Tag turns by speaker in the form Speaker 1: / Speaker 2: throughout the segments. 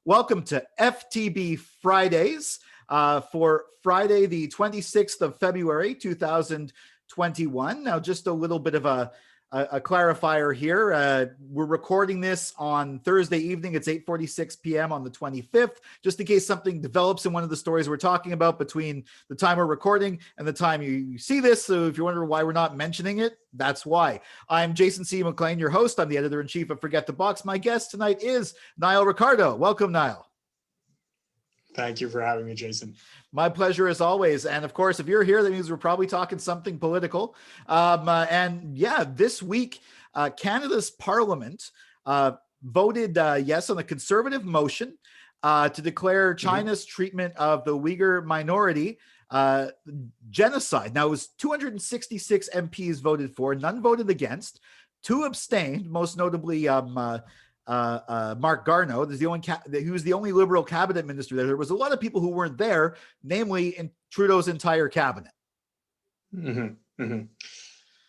Speaker 1: Welcome to FTB Fridays for Friday, the 26th of February, 2021. Now, just a little bit of a clarifier here. We're recording this on Thursday evening. It's 8:46 p.m. on the 25th, just in case something develops in one of the stories we're talking about between the time we're recording and the time you see this. So if you're wondering why we're not mentioning it, that's why. I'm Jason C. McLean, your host. I'm the editor-in-chief of Forget the Box. My guest tonight is Niall Ricardo. Welcome, Niall.
Speaker 2: Thank you for having me, Jason.
Speaker 1: My pleasure as always. And of course, if you're here, that means we're probably talking something political. This week, Canada's Parliament voted yes on the Conservative motion to declare China's treatment of the Uighur minority genocide. Now, it was 266 MPs voted for, none voted against, 2 abstained, most notably Mark Garneau. He was the only Liberal cabinet minister there. There was a lot of people who weren't there, namely in Trudeau's entire cabinet.
Speaker 2: Mm-hmm. Mm-hmm.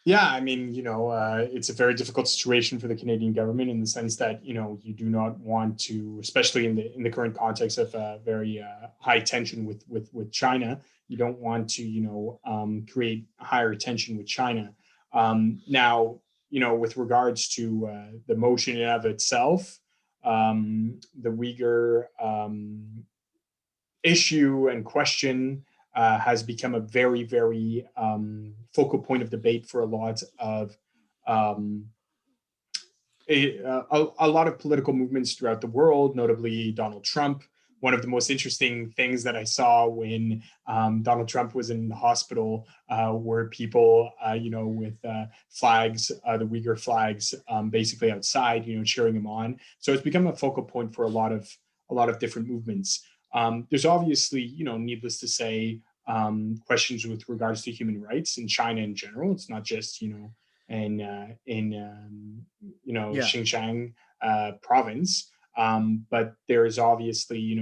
Speaker 2: Yeah, I mean, it's a very difficult situation for the Canadian government in the sense that, you do not want to, especially in the current context of very high tension with China, you don't want to, create higher tension with China. Now, with regards to the motion in of itself, the Uyghur issue and question has become a very, very focal point of debate for a lot of a lot of political movements throughout the world, notably Donald Trump. One of the most interesting things that I saw when Donald Trump was in the hospital were people, with flags, the Uyghur flags, basically outside, cheering him on. So it's become a focal point for a lot of different movements. There's obviously, needless to say, questions with regards to human rights in China in general. It's not just, in Xinjiang province. But there's obviously,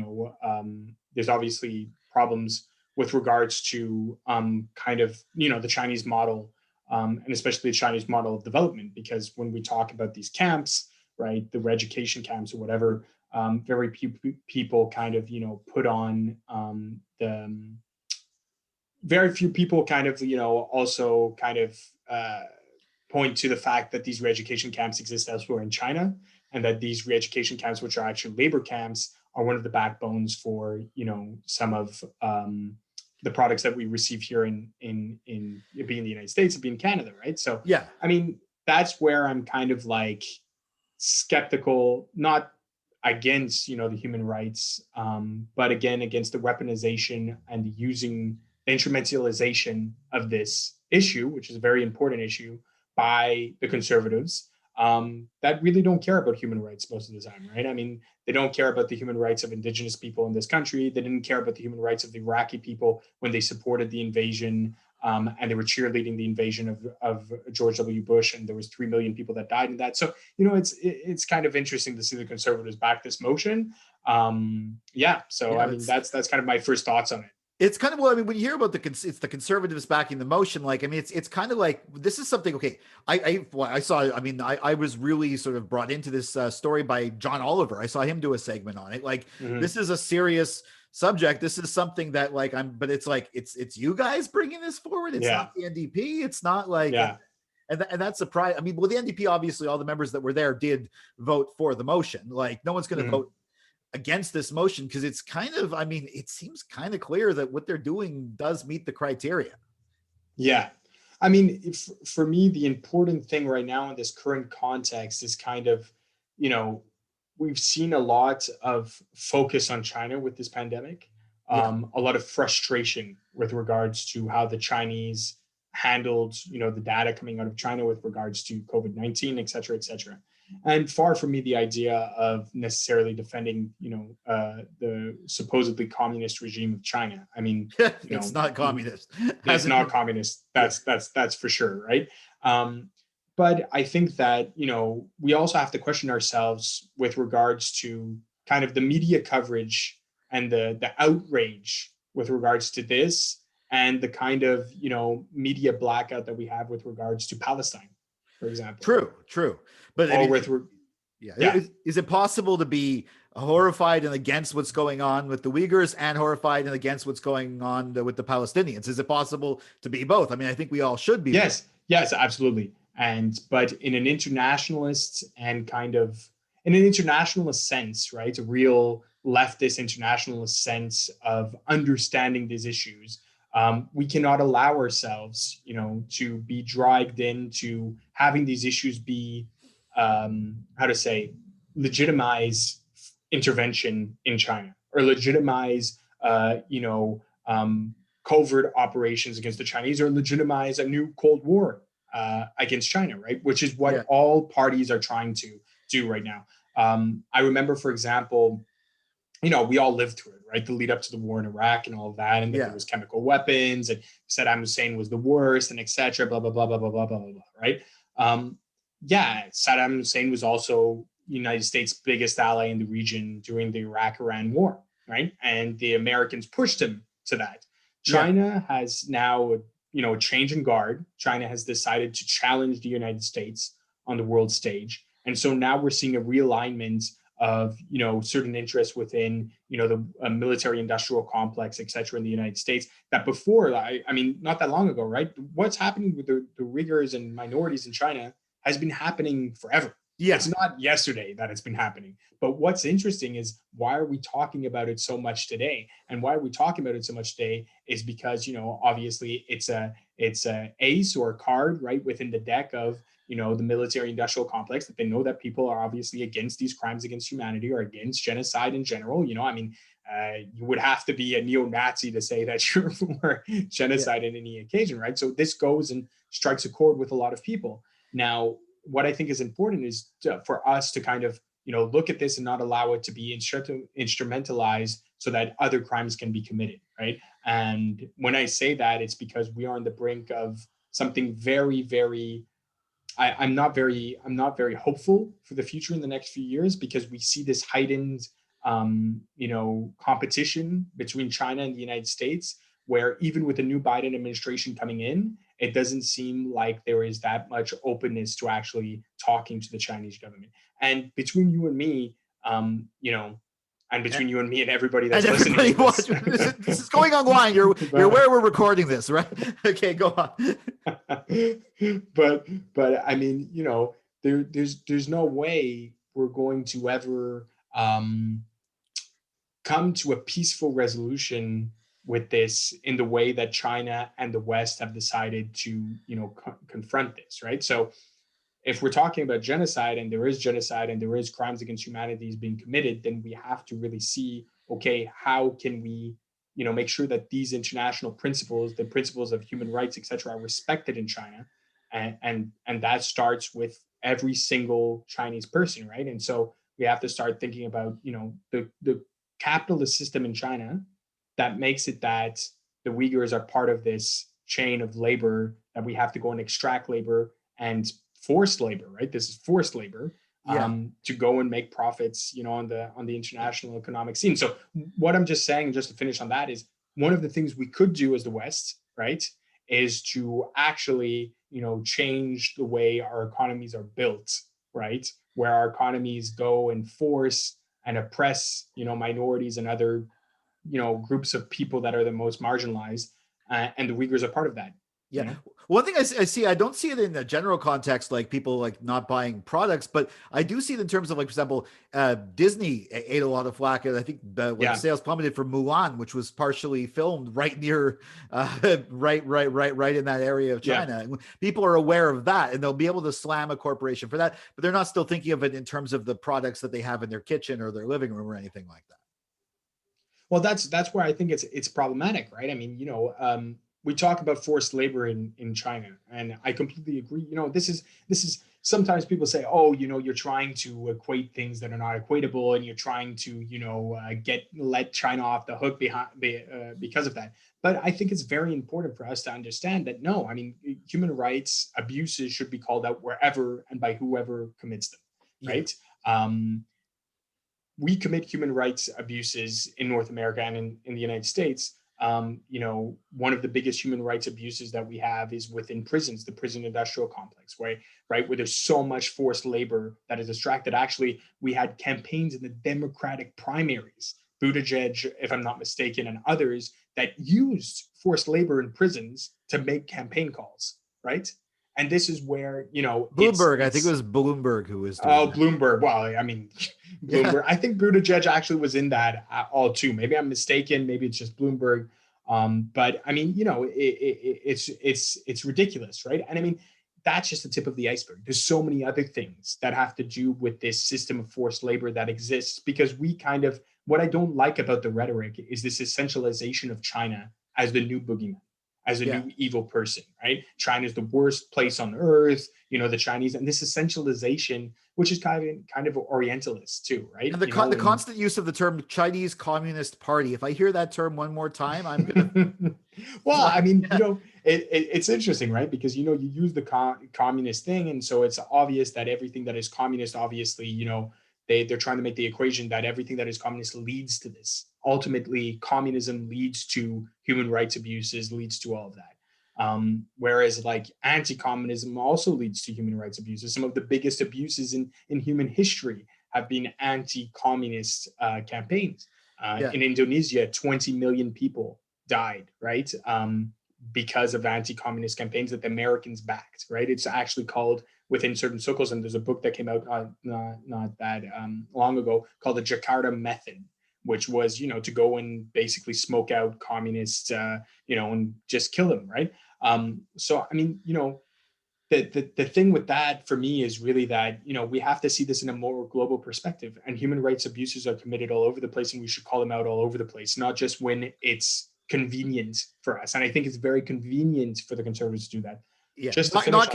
Speaker 2: problems with regards to the Chinese model, and especially the Chinese model of development, because when we talk about these camps, right, the re-education camps or whatever, very few people put on very few people also point to the fact that these re-education camps exist elsewhere in China, and that these re-education camps, which are actually labor camps, are one of the backbones for, some of the products that we receive here in being in the United States and being Canada, right? So,
Speaker 1: yeah,
Speaker 2: I mean, that's where I'm kind of like skeptical, not against, the human rights, but again, against the weaponization and the instrumentalization of this issue, which is a very important issue, by the Conservatives that really don't care about human rights most of the time, right? I mean, they don't care about the human rights of Indigenous people in this country. They didn't care about the human rights of the Iraqi people when they supported the invasion, and they were cheerleading the invasion of George W. Bush, and there was 3 million people that died in that. So, it's kind of interesting to see the Conservatives back this motion. I mean, that's kind of my first thoughts on it.
Speaker 1: It's kind of, well, I mean, when you hear about it's the Conservatives backing the motion, like, I mean, it's kind of like, this is something, okay, I was really sort of brought into this story by John Oliver. I saw him do a segment on it. Like, This is a serious subject. This is something that but it's like, it's you guys bringing this forward. It's not the NDP. It's not like, and that's surprising. I mean, well, the NDP, obviously all the members that were there did vote for the motion. Like, no one's going to vote against this motion, because it's kind of, I mean, it seems kind of clear that what they're doing does meet the criteria.
Speaker 2: Yeah. I mean, for me, the important thing right now in this current context is kind of, we've seen a lot of focus on China with this pandemic, a lot of frustration with regards to how the Chinese handled, the data coming out of China with regards to COVID-19, et cetera, et cetera. And far from me the idea of necessarily defending, the supposedly communist regime of China. I mean,
Speaker 1: it's not communist.
Speaker 2: It's not communist. That's for sure, right? But I think that, we also have to question ourselves with regards to kind of the media coverage and the outrage with regards to this, and the kind of, media blackout that we have with regards to Palestine, for example.
Speaker 1: True. But is it possible to be horrified and against what's going on with the Uyghurs and horrified and against what's going on with the Palestinians? Is it possible to be both? I mean, I think we all should be both.
Speaker 2: Yes, absolutely. But in an internationalist and kind of in an internationalist sense, right? A real leftist internationalist sense of understanding these issues. We cannot allow ourselves, to be dragged into having these issues be, how to say, legitimize intervention in China or legitimize, covert operations against the Chinese or legitimize a new Cold War against China, right? Which is what all parties are trying to do right now. I remember, for example, we all lived through it, right? The lead up to the war in Iraq and all of that. And then there was chemical weapons and Saddam Hussein was the worst and etc. Blah, blah, blah, blah, blah, blah, blah, blah, right? Saddam Hussein was also United States' biggest ally in the region during the Iraq-Iran war, right? And the Americans pushed him to that. China has now, a change in guard. China has decided to challenge the United States on the world stage. And so now we're seeing a realignment of, certain interests within, the military industrial complex, et cetera, in the United States that before, I mean, not that long ago, right? What's happening with the Uighurs and minorities in China has been happening forever. Yeah. It's not yesterday that it's been happening. But what's interesting is why are we talking about it so much today? And why are we talking about it so much today is because, obviously it's a ace or a card, right, within the deck of, the military industrial complex that they know that people are obviously against these crimes against humanity or against genocide in general. You would have to be a neo-Nazi to say that you're for genocide in any occasion, right? So this goes and strikes a chord with a lot of people. Now, what I think is important is for us to kind of, look at this and not allow it to be instrumentalized so that other crimes can be committed, right? And when I say that, it's because we are on the brink of something very, very I'm not very hopeful for the future in the next few years because we see this heightened, competition between China and the United States, where even with the new Biden administration coming in, it doesn't seem like there is that much openness to actually talking to the Chinese government. And between you and me, and between you and me and everybody that's listening to
Speaker 1: this is going online. You're where we're recording this, right? Okay, go on.
Speaker 2: but I mean, there's no way we're going to ever come to a peaceful resolution with this in the way that China and the West have decided to, confront this, right? So if we're talking about genocide and there is crimes against humanity being committed, then we have to really see, okay, how can we, make sure that these international principles, the principles of human rights, et cetera, are respected in China. And that starts with every single Chinese person, right? And so we have to start thinking about, the capitalist system in China that makes it that the Uyghurs are part of this chain of labor that we have to go and extract labor and forced labor, right? This is forced labor to go and make profits, on the international economic scene. So what I'm just saying, just to finish on that, is one of the things we could do as the West, right, is to actually, change the way our economies are built, right? Where our economies go and force and oppress, minorities and other, groups of people that are the most marginalized. And the Uyghurs are part of that.
Speaker 1: Yeah. One thing I see, I don't see it in the general context, like people like not buying products, but I do see it in terms of, like, for example, Disney ate a lot of flack. And I think sales plummeted for Mulan, which was partially filmed right near, right in that area of China. Yeah. People are aware of that and they'll be able to slam a corporation for that, but they're not still thinking of it in terms of the products that they have in their kitchen or their living room or anything like that.
Speaker 2: Well, that's where I think it's problematic, right? I mean, we talk about forced labor in China, and I completely agree. This is sometimes people say, oh, you're trying to equate things that are not equatable, and you're trying to, let China off the hook because of that. But I think it's very important for us to understand that no, I mean, human rights abuses should be called out wherever and by whoever commits them, right? Yeah. We commit human rights abuses in North America and in the United States one of the biggest human rights abuses that we have is within prisons, the prison industrial complex, right, where there's so much forced labor that is extracted. Actually, we had campaigns in the Democratic primaries, Buttigieg, if I'm not mistaken, and others that used forced labor in prisons to make campaign calls, right? And this is where,
Speaker 1: Bloomberg, I think it was Bloomberg who was doing that.
Speaker 2: Bloomberg. Well, I mean, Bloomberg. Yeah. I think Buttigieg actually was in that all too. Maybe I'm mistaken. Maybe it's just Bloomberg. But I mean, it's ridiculous, right? And I mean, that's just the tip of the iceberg. There's so many other things that have to do with this system of forced labor that exists, because what I don't like about the rhetoric is this essentialization of China as the new boogeyman, as a new evil person, right? China's the worst place on earth, the Chinese, and this essentialization, which is kind of Orientalist too, right?
Speaker 1: And the constant use of the term Chinese Communist Party. If I hear that term one more time, I'm gonna.
Speaker 2: Well, I mean, it's interesting, right? Because you use the communist thing, and so it's obvious that everything that is communist, obviously, they're trying to make the equation that everything that is communist leads to this. Ultimately, communism leads to human rights abuses, leads to all of that. Whereas like anti-communism also leads to human rights abuses. Some of the biggest abuses in human history have been anti-communist campaigns. In Indonesia, 20 million people died, right? Because of anti-communist campaigns that the Americans backed, right? It's actually called, within certain circles, and there's a book that came out not that long ago called the Jakarta Method, which was, to go and basically smoke out communists, and just kill them, right? So, I mean, the thing with that for me is really that, we have to see this in a more global perspective, and human rights abuses are committed all over the place, and we should call them out all over the place, not just when it's convenient for us. And I think it's very convenient for the Conservatives to do that.
Speaker 1: Yeah, just not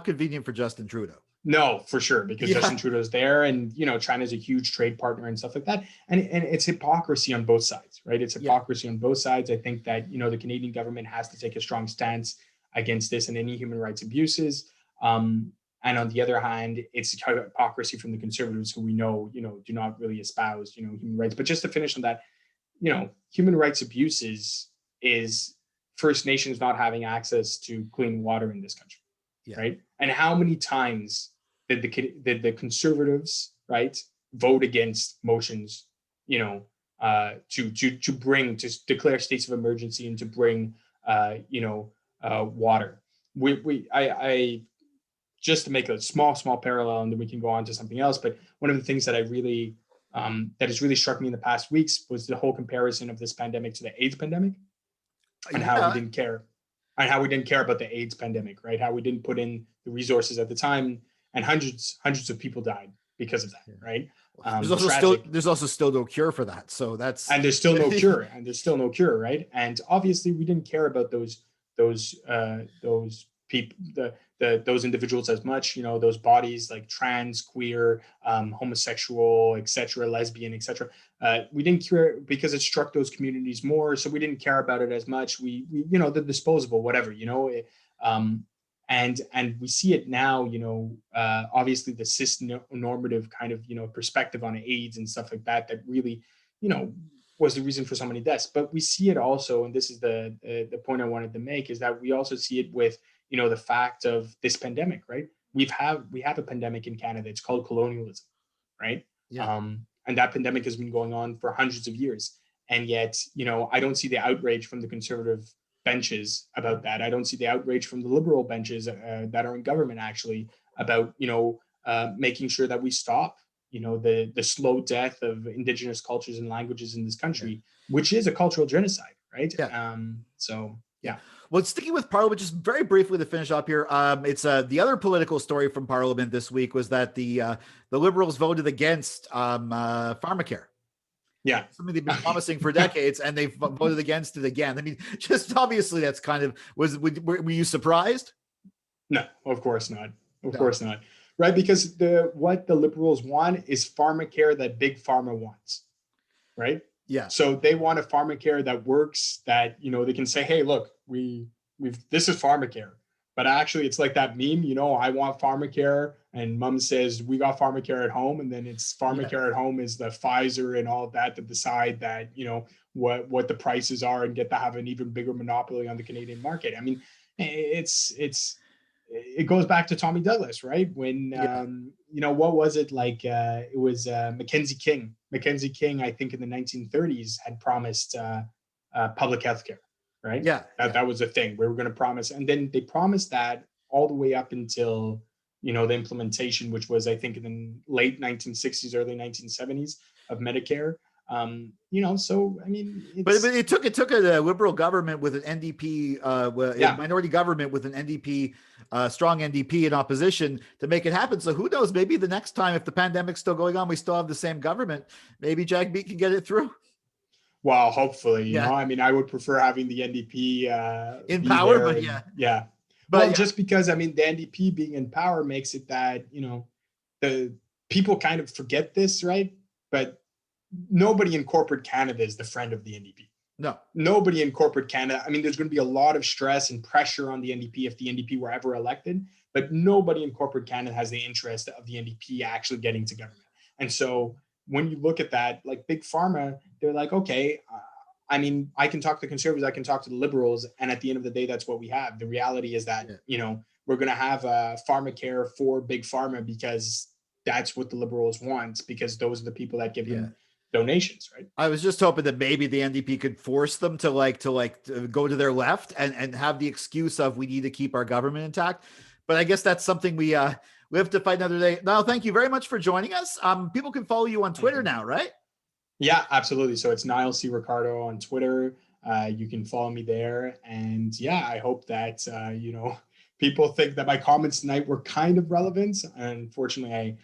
Speaker 1: convenient for Justin Trudeau.
Speaker 2: No, for sure, because Justin Trudeau's there, and China's a huge trade partner and stuff like that, and it's hypocrisy on both sides, right? It's hypocrisy on both sides. I think that the Canadian government has to take a strong stance against this and any human rights abuses. And on the other hand, it's hypocrisy from the Conservatives, who we know do not really espouse human rights. But just to finish on that, human rights abuses is First Nations not having access to clean water in this country, right? And how many times did the Conservatives, right, vote against motions, to declare states of emergency and to bring, water? I just to make a small parallel, and then we can go on to something else. But one of the things that that has really struck me in the past weeks was the whole comparison of this pandemic to the AIDS pandemic, and how we didn't care, about the AIDS pandemic, right? How we didn't put in the resources at the time, and hundreds of people died because of that, right?
Speaker 1: There's also still no cure for that, so that's,
Speaker 2: and there's still no cure, right? And obviously we didn't care about those people, those individuals as much, those bodies like trans, queer, homosexual, etc., lesbian, etc. We didn't care because it struck those communities more, so we didn't care about it as much. We the disposable, whatever, and we see it now, obviously the cis-normative kind of perspective on AIDS and stuff like that really, was the reason for so many deaths. But we see it also, and this is the point I wanted to make, is that we also see it with the fact of this pandemic, right? We have a pandemic in Canada. It's called colonialism, right? And that pandemic has been going on for hundreds of years, and yet I don't see the outrage from the Conservative benches about that. I don't see the outrage from the Liberal benches that are in government actually about making sure that we stop the slow death of Indigenous cultures and languages in this country, which is a cultural genocide, right? So yeah.
Speaker 1: Well, sticking with Parliament, just very briefly to finish up here, it's the other political story from Parliament this week was that the Liberals voted against pharmacare.
Speaker 2: Yeah,
Speaker 1: something they've been promising for decades, and they've voted against it again. I mean, just obviously that's kind of were you surprised?
Speaker 2: No, of course not. Of course not. Right, because what the Liberals want is pharmacare that big pharma wants, right?
Speaker 1: Yeah.
Speaker 2: So they want a pharmacare that works, that they can say, hey, look, this is pharmacare, but actually it's like that meme, I want pharmacare and mom says we got pharmacare at home, and then it's
Speaker 1: Yeah.
Speaker 2: pharmacare at home is the Pfizer and all of that to decide that, what the prices are and get to have an even bigger monopoly on the Canadian market. I mean, it goes back to Tommy Douglas, right? When
Speaker 1: Yeah.
Speaker 2: what was it like? It was Mackenzie King. Mackenzie King, I think in the 1930s, had promised public health care, right?
Speaker 1: Yeah.
Speaker 2: That
Speaker 1: Yeah.
Speaker 2: that was a thing. We were going to promise, and then they promised that all the way up until the implementation, which was I think in the late 1960s, early 1970s of Medicare. So I mean,
Speaker 1: But
Speaker 2: it's
Speaker 1: it took a liberal government with an NDP, a
Speaker 2: yeah.
Speaker 1: minority government with an NDP, strong NDP in opposition to make it happen. So who knows? Maybe the next time, if the pandemic's still going on, we still have the same government. Maybe Jack Beat can get it through.
Speaker 2: Well, hopefully,
Speaker 1: Yeah,
Speaker 2: I mean, I would prefer having the NDP
Speaker 1: in
Speaker 2: be
Speaker 1: power,
Speaker 2: there,
Speaker 1: but
Speaker 2: and
Speaker 1: yeah,
Speaker 2: yeah.
Speaker 1: but
Speaker 2: Well,
Speaker 1: yeah,
Speaker 2: just because I mean, the NDP being in power makes it that the people kind of forget this, right? But nobody in corporate Canada is the friend of the NDP.
Speaker 1: no,
Speaker 2: Nobody in corporate Canada. I mean, there's going to be a lot of stress and pressure on the NDP if the NDP were ever elected, but nobody in corporate Canada has the interest of the NDP actually getting to government. And so when you look at that, like Big Pharma, they're like, okay, I mean, I can talk to conservatives, I can talk to the liberals, and at the end of the day, that's what we have. The reality is that
Speaker 1: yeah.
Speaker 2: we're going to have a pharmacare for Big Pharma because that's what the liberals want, because those are the people that give
Speaker 1: Yeah.
Speaker 2: them donations, right?
Speaker 1: I was just hoping that maybe the NDP could force them to go to their left and have the excuse of we need to keep our government intact. But I guess that's something we have to fight another day. Now, thank you very much for joining us. People can follow you on Twitter now, right?
Speaker 2: Yeah, absolutely. So it's Niall C. Ricardo on Twitter. You can follow me there. And yeah, I hope that, people think that my comments tonight were kind of relevant. Unfortunately,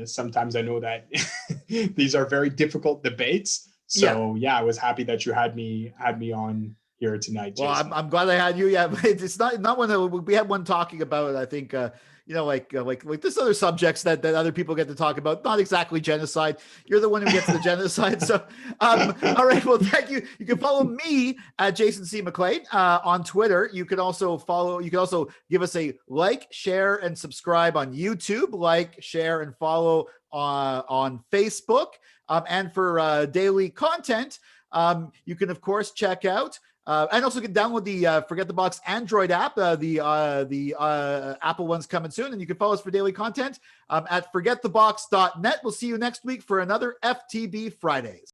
Speaker 2: sometimes I know that these are very difficult debates.
Speaker 1: Yeah.
Speaker 2: So yeah, I was happy that you had me on here tonight,
Speaker 1: Well,
Speaker 2: Jason.
Speaker 1: I'm glad I had you. Yeah, but it's not one that we had one talking about. I think like this other subjects that other people get to talk about. Not exactly genocide. You're the one who gets the genocide. So, all right. Well, thank you. You can follow me at Jason C. McLean on Twitter. You can also give us a like, share, and subscribe on YouTube. Like, share, and follow on Facebook. And for daily content, you can of course check out. And also can download the Forget the Box Android app. The Apple one's coming soon. And you can follow us for daily content at forgetthebox.net. We'll see you next week for another FTB Fridays.